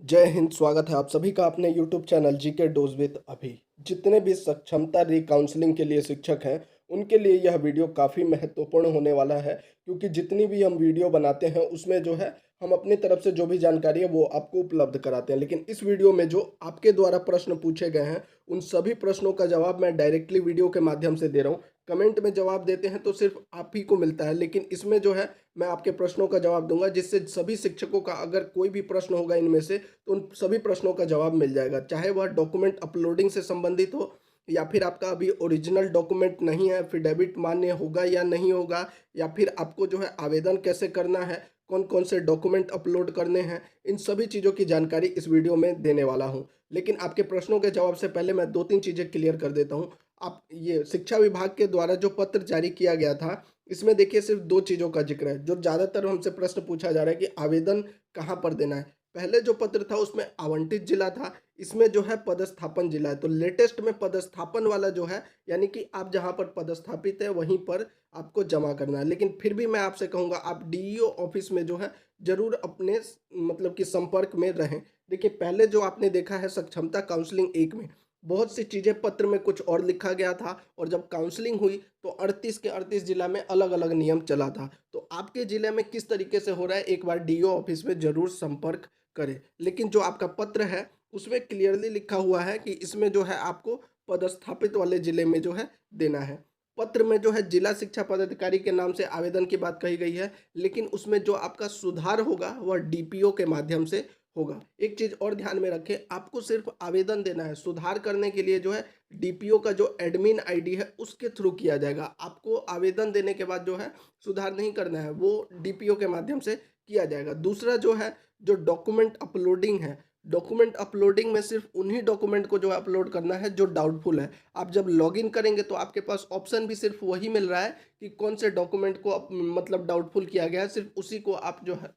जय हिंद। स्वागत है आप सभी का अपने YouTube channel GK dose with अभी। जितने भी सक्षमता री काउंसलिंग के लिए शिक्षक हैं उनके लिए यह वीडियो काफ़ी महत्वपूर्ण होने वाला है, क्योंकि जितनी भी हम वीडियो बनाते हैं उसमें जो है हम अपनी तरफ से जो भी जानकारी है वो आपको उपलब्ध कराते हैं। लेकिन इस वीडियो में जो आपके द्वारा प्रश्न पूछे गए हैं उन सभी प्रश्नों का जवाब मैं डायरेक्टली वीडियो के माध्यम से दे रहा हूँ। कमेंट में जवाब देते हैं तो सिर्फ आप ही को मिलता है, लेकिन इसमें जो है मैं आपके प्रश्नों का जवाब दूंगा, जिससे सभी शिक्षकों का अगर कोई भी प्रश्न होगा इनमें से तो उन सभी प्रश्नों का जवाब मिल जाएगा, चाहे वह डॉक्यूमेंट अपलोडिंग से संबंधित हो या फिर आपका अभी ओरिजिनल डॉक्यूमेंट नहीं है, फिडेविट मान्य होगा या नहीं होगा, या फिर आपको जो है आवेदन कैसे करना है, कौन कौन से डॉक्यूमेंट अपलोड करने हैं, इन सभी चीज़ों की जानकारी इस वीडियो में देने वाला हूं। लेकिन आपके प्रश्नों के जवाब से पहले मैं दो तीन चीज़ें क्लियर कर देता हूं। आप ये शिक्षा विभाग के द्वारा जो पत्र जारी किया गया था, इसमें देखिए सिर्फ दो चीज़ों का जिक्र है। जो ज़्यादातर हमसे प्रश्न पूछा जा रहा है कि आवेदन कहाँ पर देना है। पहले जो पत्र था उसमें आवंटित जिला था, इसमें जो है पदस्थापन जिला है। तो लेटेस्ट में पदस्थापन वाला जो है, यानी कि आप जहाँ पर पदस्थापित है वहीं पर आपको जमा करना है। लेकिन फिर भी मैं आपसे कहूँगा आप डीईओ ऑफिस में जो है ज़रूर अपने मतलब कि संपर्क में रहें। देखिए पहले जो आपने देखा है सक्षमता काउंसलिंग एक में बहुत सी चीज़ें पत्र में कुछ और लिखा गया था, और जब काउंसलिंग हुई तो 38 के 38 जिला में अलग अलग नियम चला था। तो आपके ज़िले में किस तरीके से हो रहा है, एक बार डीईओ ऑफिस में ज़रूर संपर्क करें। लेकिन जो आपका पत्र है उसमें क्लियरली लिखा हुआ है कि इसमें जो है आपको पदस्थापित वाले ज़िले में जो है देना है। पत्र में जो है जिला शिक्षा पदाधिकारी के नाम से आवेदन की बात कही गई है, लेकिन उसमें जो आपका सुधार होगा वह डीपीओ के माध्यम से होगा। एक चीज़ और ध्यान में रखें, आपको सिर्फ आवेदन देना है। सुधार करने के लिए जो है डीपीओ का जो एडमिन आईडी है उसके थ्रू किया जाएगा। आपको आवेदन देने के बाद जो है सुधार नहीं करना है, वो डीपीओ के माध्यम से किया जाएगा। दूसरा जो है जो डॉक्यूमेंट अपलोडिंग है, डॉक्यूमेंट अपलोडिंग में सिर्फ उन्हीं डॉक्यूमेंट को जो है अपलोड करना है जो डाउटफुल है। आप जब लॉगिन करेंगे तो आपके पास ऑप्शन भी सिर्फ वही मिल रहा है कि कौन से डॉक्यूमेंट को मतलब डाउटफुल किया गया है, सिर्फ उसी को आप जो है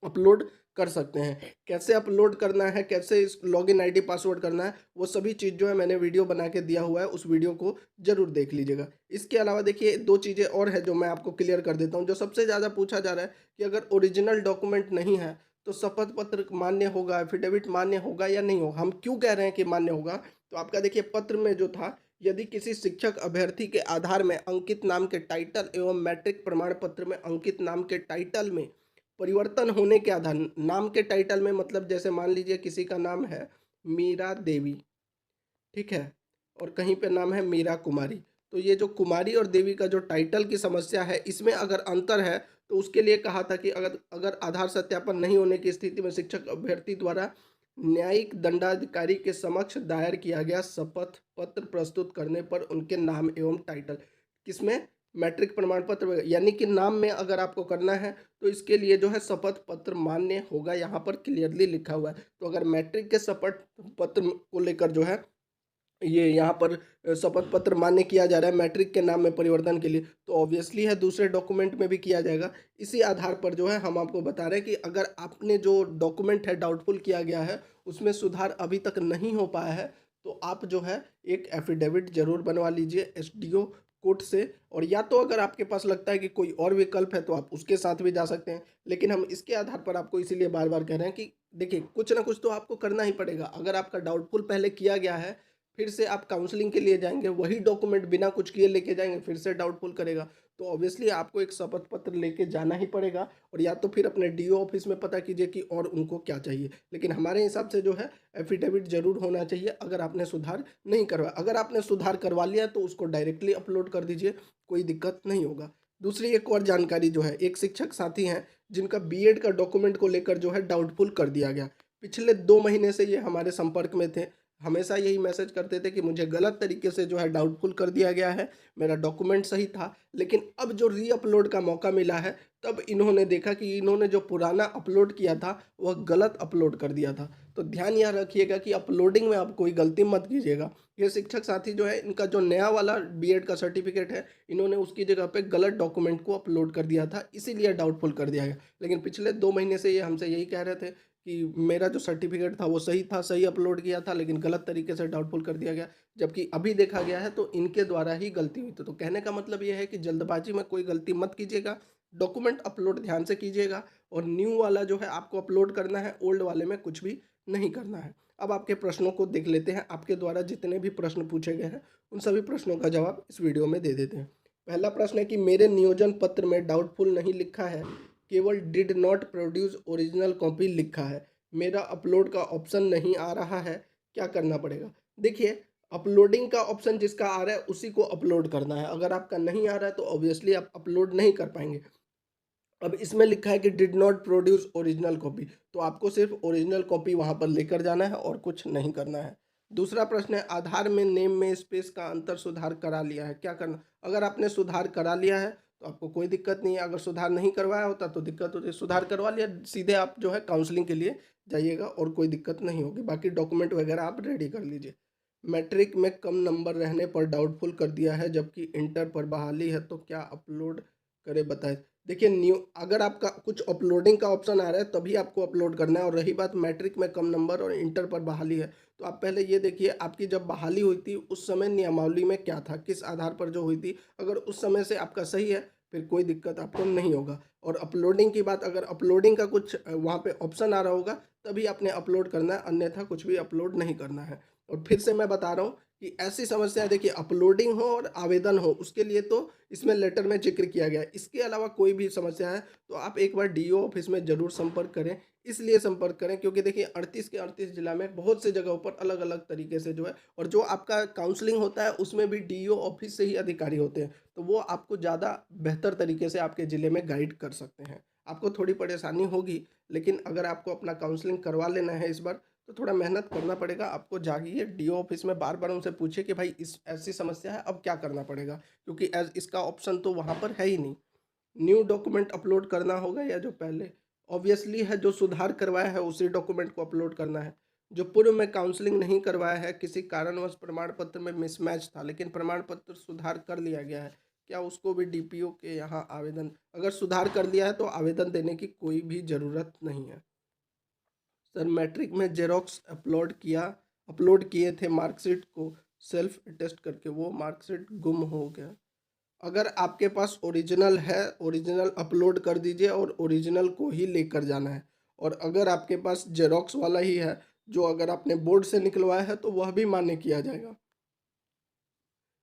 अपलोड कर सकते हैं। कैसे अपलोड करना है, कैसे इस लॉगिन आईडी पासवर्ड करना है, वो सभी चीज़ जो है मैंने वीडियो बना के दिया हुआ है, उस वीडियो को ज़रूर देख लीजिएगा। इसके अलावा देखिए दो चीज़ें और हैं जो मैं आपको क्लियर कर देता हूँ। जो सबसे ज़्यादा पूछा जा रहा है कि अगर ओरिजिनल डॉक्यूमेंट नहीं है तो शपथ पत्र मान्य होगा, एफिडेविट मान्य होगा या नहीं होगा। हम क्यों कह रहे हैं कि मान्य होगा, तो आपका देखिए पत्र में जो था, यदि किसी शिक्षक अभ्यर्थी के आधार में अंकित नाम के टाइटल एवं मैट्रिक प्रमाण पत्र में अंकित नाम के टाइटल में परिवर्तन होने के आधार, नाम के टाइटल में मतलब जैसे मान लीजिए किसी का नाम है मीरा देवी, ठीक है, और कहीं पे नाम है मीरा कुमारी। तो ये जो कुमारी और देवी का जो टाइटल की समस्या है, इसमें अगर अंतर है तो उसके लिए कहा था कि अगर अगर आधार सत्यापन नहीं होने की स्थिति में शिक्षक अभ्यर्थी द्वारा न्यायिक दंडाधिकारी के समक्ष दायर किया गया शपथ पत्र प्रस्तुत करने पर उनके नाम एवं टाइटल, किसमें, मैट्रिक प्रमाण पत्र में, यानी कि नाम में अगर आपको करना है तो इसके लिए जो है शपथ पत्र मान्य होगा, यहाँ पर क्लियरली लिखा हुआ है। तो अगर मैट्रिक के शपथ पत्र को लेकर जो है ये यहाँ पर शपथ पत्र मान्य किया जा रहा है मैट्रिक के नाम में परिवर्तन के लिए, तो ऑब्वियसली है दूसरे डॉक्यूमेंट में भी किया जाएगा। इसी आधार पर जो है हम आपको बता रहे हैं कि अगर आपने जो डॉक्यूमेंट है डाउटफुल किया गया है उसमें सुधार अभी तक नहीं हो पाया है, तो आप जो है एक एफिडेविट जरूर बनवा लीजिए एसडीओ कोर्ट से। और या तो अगर आपके पास लगता है कि कोई और विकल्प है तो आप उसके साथ भी जा सकते हैं, लेकिन हम इसके आधार पर आपको इसीलिए बार बार कह रहे हैं कि देखिए कुछ ना कुछ तो आपको करना ही पड़ेगा। अगर आपका डाउटफुल पहले किया गया है, फिर से आप काउंसलिंग के लिए जाएंगे, वही डॉक्यूमेंट बिना कुछ किए लेके जाएंगे, फिर से डाउटफुल करेगा, तो ऑब्वियसली आपको एक शपथ पत्र लेके जाना ही पड़ेगा। और या तो फिर अपने डीओ ऑफिस में पता कीजिए कि और उनको क्या चाहिए, लेकिन हमारे हिसाब से जो है एफिडेविट जरूर होना चाहिए अगर आपने सुधार नहीं करवाया। अगर आपने सुधार करवा लिया तो उसको डायरेक्टली अपलोड कर दीजिए, कोई दिक्कत नहीं होगा। दूसरी एक और जानकारी जो है, एक शिक्षक साथी हैं जिनका बीएड का डॉक्यूमेंट को लेकर जो है डाउटफुल कर दिया गया। पिछले 2 महीने से ये हमारे संपर्क में थे, हमेशा यही मैसेज करते थे कि मुझे गलत तरीके से जो है डाउटफुल कर दिया गया है, मेरा डॉक्यूमेंट सही था, लेकिन अब जो री अपलोड का मौका मिला है तब इन्होंने देखा कि इन्होंने जो पुराना अपलोड किया था वह गलत अपलोड कर दिया था। तो ध्यान यह रखिएगा कि अपलोडिंग में आप कोई गलती मत कीजिएगा। ये शिक्षक साथी जो है इनका जो नया वाला बीएड का सर्टिफिकेट है, इन्होंने उसकी जगह पे गलत डॉक्यूमेंट को अपलोड कर दिया था, इसीलिए डाउटफुल कर दिया गया। लेकिन पिछले 2 महीने से ये हमसे यही कह रहे थे कि मेरा जो सर्टिफिकेट था वो सही था, सही अपलोड किया था, लेकिन गलत तरीके से डाउटफुल कर दिया गया, जबकि अभी देखा गया है तो इनके द्वारा ही गलती हुई थी। तो कहने का मतलब ये है कि जल्दबाजी में कोई गलती मत कीजिएगा, डॉक्यूमेंट अपलोड ध्यान से कीजिएगा और न्यू वाला जो है आपको अपलोड करना है, ओल्ड वाले में कुछ भी नहीं करना है। अब आपके प्रश्नों को देख लेते हैं। आपके द्वारा जितने भी प्रश्न पूछे गए हैं उन सभी प्रश्नों का जवाब इस वीडियो में दे देते हैं। पहला प्रश्न है कि मेरे नियोजन पत्र में डाउटफुल नहीं लिखा है, केवल did not produce original copy लिखा है। मेरा अपलोड का ऑप्शन नहीं आ रहा है, क्या करना पड़ेगा? देखिए, अपलोडिंग का ऑप्शन जिसका आ रहा है उसी को अपलोड करना है। अगर आपका नहीं आ रहा है तो ऑब्वियसली आप अपलोड नहीं कर पाएंगे। अब इसमें लिखा है कि did not produce original copy, तो आपको सिर्फ ओरिजिनल कॉपी वहां पर लेकर जाना है और कुछ नहीं करना है। दूसरा प्रश्न है आधार में नेम में स्पेस का अंतर सुधार करा लिया है, क्या करना? अगर आपने सुधार करा लिया है तो आपको कोई दिक्कत नहीं है। अगर सुधार नहीं करवाया होता तो दिक्कत होती है। सुधार करवा लिया, सीधे आप जो है काउंसलिंग के लिए जाइएगा और कोई दिक्कत नहीं होगी। बाकी डॉक्यूमेंट वगैरह आप रेडी कर लीजिए। मैट्रिक में कम नंबर रहने पर डाउटफुल कर दिया है जबकि इंटर पर बहाली है, तो क्या अपलोड करे बताए? देखिए, न्यू अगर आपका कुछ अपलोडिंग का ऑप्शन आ रहा है तभी आपको अपलोड करना है। और रही बात मैट्रिक में कम नंबर और इंटर पर बहाली है, तो आप पहले ये देखिए आपकी जब बहाली हुई थी उस समय नियमावली में क्या था, किस आधार पर जो हुई थी। अगर उस समय से आपका सही है फिर कोई दिक्कत आपको नहीं होगा। और अपलोडिंग की बात, अगर अपलोडिंग का कुछ वहाँ पे ऑप्शन आ रहा होगा तभी आपने अपलोड करना है, अन्यथा कुछ भी अपलोड नहीं करना है। और फिर से मैं बता रहा हूँ कि ऐसी समस्या देखिए, अपलोडिंग हो और आवेदन हो उसके लिए तो इसमें लेटर में जिक्र किया गया है। इसके अलावा कोई भी समस्या है तो आप एक बार डीओ ऑफिस में ज़रूर संपर्क करें। इसलिए संपर्क करें क्योंकि देखिए 38 के 38 जिला में बहुत से जगहों पर अलग अलग तरीके से जो है, और जो आपका काउंसलिंग होता है उसमें भी डीओ ऑफिस से ही अधिकारी होते हैं, तो वो आपको ज़्यादा बेहतर तरीके से आपके ज़िले में गाइड कर सकते हैं। आपको थोड़ी परेशानी होगी, लेकिन अगर आपको अपना काउंसलिंग करवा लेना है इस बार तो थोड़ा मेहनत करना पड़ेगा आपको। जाइए डीओ ऑफिस में बार बार उनसे पूछिए कि भाई इस ऐसी समस्या है, अब क्या करना पड़ेगा, क्योंकि एज इसका ऑप्शन तो वहाँ पर है ही नहीं। न्यू डॉक्यूमेंट अपलोड करना होगा या जो पहले? ऑब्वियसली है, जो सुधार करवाया है उसी डॉक्यूमेंट को अपलोड करना है। जो पूर्व में काउंसलिंग नहीं करवाया है, किसी कारणवश प्रमाण पत्र में मिसमैच था लेकिन प्रमाण पत्र सुधार कर लिया गया है, क्या उसको भी डीपीओ के यहाँ आवेदन? अगर सुधार कर लिया है तो आवेदन देने की कोई भी ज़रूरत नहीं है। सर, मैट्रिक में जेरोक्स अपलोड किए थे मार्कशीट को सेल्फ अटेस्ट करके, वो मार्कशीट गुम हो गया। अगर आपके पास ओरिजिनल है, ओरिजिनल अपलोड कर दीजिए और ओरिजिनल को ही लेकर जाना है। और अगर आपके पास जेरोक्स वाला ही है, जो अगर आपने बोर्ड से निकलवाया है तो वह भी मान्य किया जाएगा।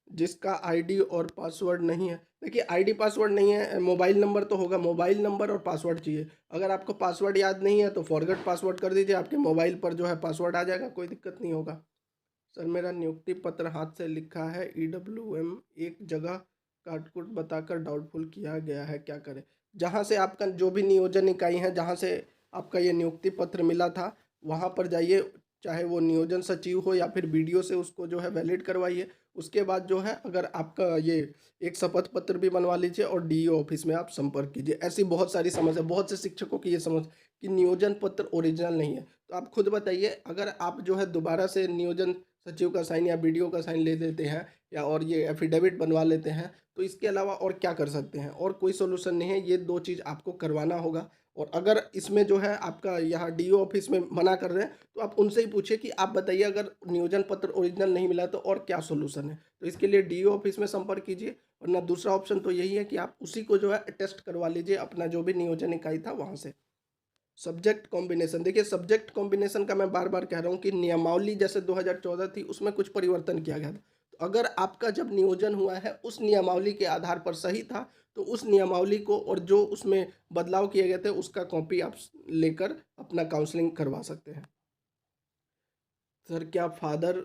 जिसका आईडी और पासवर्ड नहीं है, देखिए आईडी पासवर्ड नहीं है, मोबाइल नंबर तो होगा, मोबाइल नंबर और पासवर्ड चाहिए। अगर आपको पासवर्ड याद नहीं है तो फॉरगेट पासवर्ड कर दीजिए, आपके मोबाइल पर जो है पासवर्ड आ जाएगा, कोई दिक्कत नहीं होगा। सर, मेरा नियुक्ति पत्र हाथ से लिखा है, ईडब्ल्यूएम एक जगह काटकुट बताकर डाउटफुल किया गया है, क्या करें? जहाँ से आपका जो भी नियोजन इकाई है, जहाँ से आपका ये नियुक्ति पत्र मिला था वहाँ पर जाइए, चाहे वो नियोजन सचिव हो या फिर बीडीओ से उसको जो है वैलिड करवाइए। उसके बाद जो है अगर आपका ये एक शपथ पत्र भी बनवा लीजिए और डीईओ ऑफिस में आप संपर्क कीजिए। ऐसी बहुत सारी समस्या, बहुत से शिक्षकों की ये समझ कि नियोजन पत्र ओरिजिनल नहीं है, तो आप खुद बताइए, अगर आप जो है दोबारा से नियोजन सचिव का साइन या बीडीओ का साइन ले लेते हैं या और ये एफिडेविट बनवा लेते हैं, तो इसके अलावा और क्या कर सकते हैं? और कोई सोल्यूशन नहीं है, ये दो चीज़ आपको करवाना होगा। और अगर इसमें जो है आपका यहाँ डीओ ऑफिस में मना कर रहे हैं तो आप उनसे ही पूछिए कि आप बताइए अगर नियोजन पत्र ओरिजिनल नहीं मिला तो और क्या सोल्यूशन है। तो इसके लिए डीओ ऑफिस में संपर्क कीजिए, वरना दूसरा ऑप्शन तो यही है कि आप उसी को जो है टेस्ट करवा लीजिए अपना जो भी नियोजन इकाई था वहाँ से। सब्जेक्ट कॉम्बिनेशन, देखिए सब्जेक्ट कॉम्बिनेशन का मैं बार बार कह रहा हूँ कि नियमावली जैसे 2014 थी उसमें कुछ परिवर्तन किया गया था। तो अगर आपका जब नियोजन हुआ है उस नियमावली के आधार पर सही था तो उस नियमावली को और जो उसमें बदलाव किए गए थे उसका कॉपी आप लेकर अपना काउंसलिंग करवा सकते हैं। सर, क्या फादर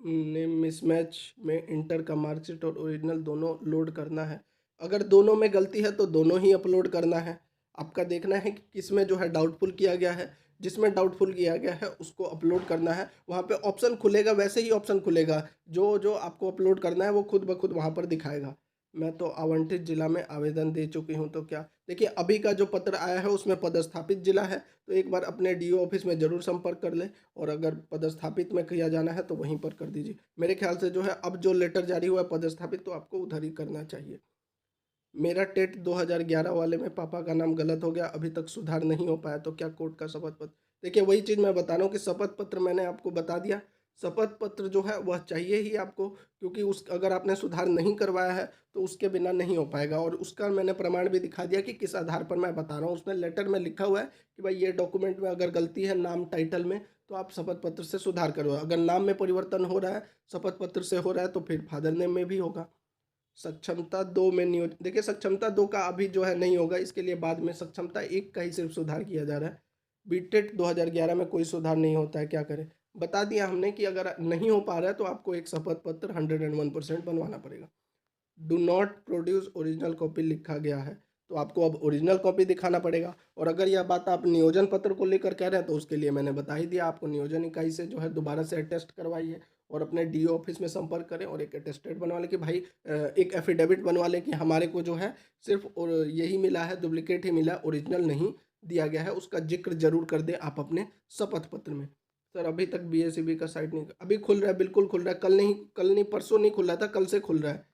ने मिसमैच में इंटर का मार्कशीट और ओरिजिनल दोनों लोड करना है? अगर दोनों में गलती है तो दोनों ही अपलोड करना है। आपका देखना है कि किसमें जो है डाउटफुल किया गया है। जिसमें डाउटफुल किया गया है उसको अपलोड करना है। वहाँ पे ऑप्शन खुलेगा, वैसे ही ऑप्शन खुलेगा, जो जो आपको अपलोड करना है वो खुद ब खुद वहाँ पर दिखाएगा। मैं तो आवंटित जिला में आवेदन दे चुकी हूँ, तो क्या? देखिए, अभी का जो पत्र आया है उसमें पदस्थापित जिला है, तो एक बार अपने डीओ ऑफिस में ज़रूर संपर्क कर लें। और अगर पदस्थापित में किया जाना है तो वहीं पर कर दीजिए। मेरे ख्याल से जो है अब जो लेटर जारी हुआ है पदस्थापित, तो आपको उधर ही करना चाहिए। मेरा टेट 2011 वाले में पापा का नाम गलत हो गया, अभी तक सुधार नहीं हो पाया, तो क्या कोर्ट का शपथ पत्र? देखिए, वही चीज़ मैं बता रहा हूँ कि शपथ पत्र मैंने आपको बता दिया। शपथ पत्र जो है वह चाहिए ही आपको, क्योंकि उस अगर आपने सुधार नहीं करवाया है तो उसके बिना नहीं हो पाएगा। और उसका मैंने प्रमाण भी दिखा दिया कि किस आधार पर मैं बता रहा हूँ। उसमें लेटर में लिखा हुआ है कि भाई ये डॉक्यूमेंट में अगर गलती है नाम टाइटल में, तो आप शपथ पत्र से सुधार करो। अगर नाम में परिवर्तन हो रहा है, शपथ पत्र से हो रहा है, तो फिर फादर नेम में भी होगा। सक्षमता 2 में नियोजित, देखिए सक्षमता 2 का अभी जो है नहीं होगा, इसके लिए बाद में सक्षमता 1 का ही सिर्फ सुधार किया जा रहा है। बीटेट 2011 में कोई सुधार नहीं होता है, क्या करें? बता दिया हमने कि अगर नहीं हो पा रहा है तो आपको एक शपथ पत्र 101% बनवाना पड़ेगा। Do not produce original copy लिखा गया है, तो आपको अब ओरिजिनल कॉपी दिखाना पड़ेगा। और अगर यह बात आप नियोजन पत्र को लेकर कह रहे हैं, तो उसके लिए मैंने बता ही दिया, आपको नियोजन इकाई से जो है दोबारा से अटेस्ट करवाइए और अपने डीओ ऑफिस में संपर्क करें और एक अटेस्टेड बनवा लें कि भाई एक एफिडेविट बनवा लें कि हमारे को जो है सिर्फ और यही मिला है, डुप्लीकेट ही मिला, ओरिजिनल नहीं दिया गया है। उसका जिक्र जरूर कर दें आप अपने शपथ पत्र में। सर अभी तक बीएसईबी का साइट नहीं, अभी खुल रहा है, बिल्कुल खुल रहा है। कल नहीं परसों नहीं खुल रहा था, कल से खुल रहा है।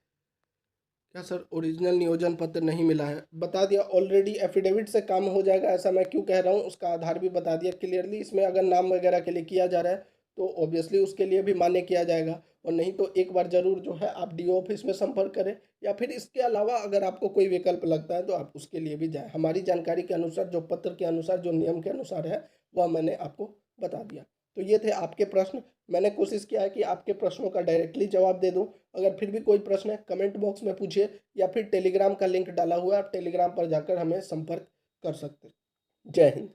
क्या सर ओरिजिनल नियोजन पत्र नहीं मिला है? बता दिया ऑलरेडी, एफिडेविट से काम हो जाएगा, ऐसा मैं क्यों कह रहा हूँ, उसका आधार भी बता दिया क्लियरली। इसमें अगर नाम वगैरह के लिए किया जा रहा है तो ऑब्वियसली उसके लिए भी मान्य किया जाएगा। और नहीं तो एक बार जरूर जो है आप डीओ ऑफिस में संपर्क करें, या फिर इसके अलावा अगर आपको कोई विकल्प लगता है तो आप उसके लिए भी जाएं। हमारी जानकारी के अनुसार, जो पत्र के अनुसार, जो नियम के अनुसार है, वह मैंने आपको बता दिया। तो ये थे आपके प्रश्न। मैंने कोशिश किया है कि आपके प्रश्नों का डायरेक्टली जवाब दे दूं। अगर फिर भी कोई प्रश्न है कमेंट बॉक्स में पूछिए, या फिर टेलीग्राम का लिंक डाला हुआ है, आप टेलीग्राम पर जाकर हमें संपर्क कर सकते हैं। जय हिंद।